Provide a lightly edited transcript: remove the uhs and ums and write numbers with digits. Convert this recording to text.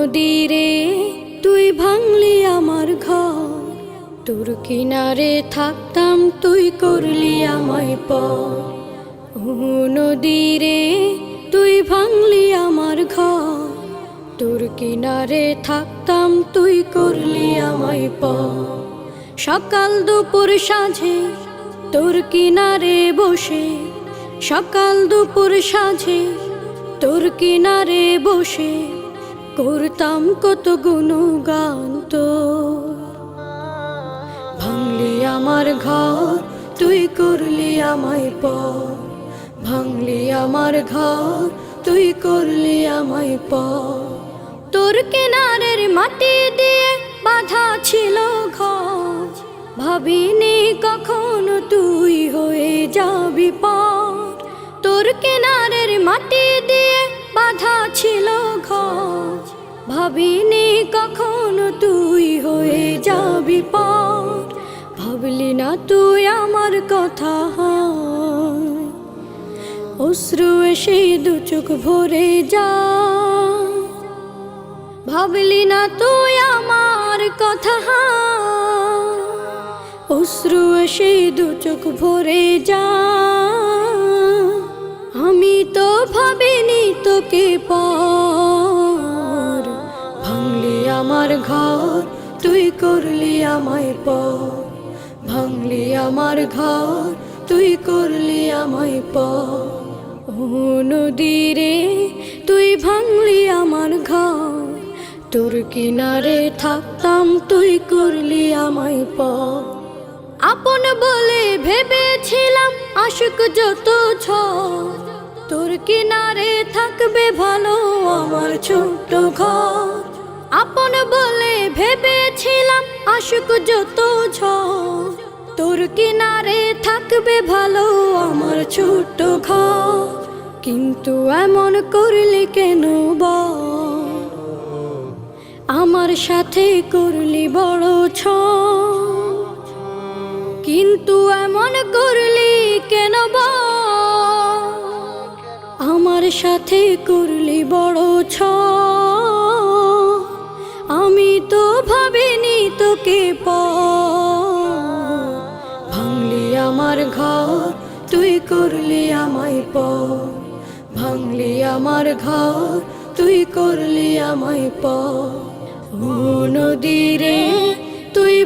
নদী রে তুই ভাঙলি আমার ঘর, তোর কিনারে থাকতাম তুই করলি আমায় পর। ও নদী রে তুই ভাঙলি আমার ঘর, তোর কিনারে থাকতাম তুই করলি আমায় পর। সকাল দুপুর সাঁঝে তোর কিনারে বসে, সকাল দুপুর সাঁঝে তোর কিনারে বসে করতাম কত গুণগান তোর। ভাঙলি আমার ঘর তুই করলি আমায় পর, ভাঙলি আমার ঘর তুই করলি আমায় পর। তোর কিনারের মাটি দিয়ে বাঁধা ছিল ঘর, ভাবিনি কখনো তুই হয়ে যাবি পার। তোর কিনারের মাটি দিয়ে বাঁধা ছিল ঘর, ভাবিনি কখনো তুই হয়ে যাবি পার। ভাবলি না তুই আমার কথা, অশ্রু এসে দু চোখ ভরে যা। ভাবলি না তুই আমার কথা, অশ্রু এসে দু চোখ ভরে যা। আমি তো ভাবিনি তোকে পর, ভাঙলি আমার ঘর তুই করলি আমায় পর, ভাঙলি আমার ঘর তুই করলি আমায় পর। ও নদী রে তুই ভাঙলি আমার ঘর, তোর কিনারে থাকতাম তুই করলি আমায় পর। আপন বলে ভেবেছিলাম আশুক যত ঝড়, তোর কিনারে থাকবে ভালো আমার ছোট্ট ঘর। আপন বলে ভেবেছিলাম আশুক যত ঝড়, তোর কিনারে থাকবে ভালো আমার ছোট্ট ঘর। কিন্তু এমন করলি কেন বল, আমার সাথে করলি বড় ছল। কিন্তু এমন করলি কেন বল, আমার সাথে করলি বড় ছল। আমি তো ভাবিনি তোকে পর, ভাঙলি আমার ঘর তুই করলি আমায় পর, ভাঙলি আমার ঘর তুই করলি আমায় পর। ও নদী রে তুই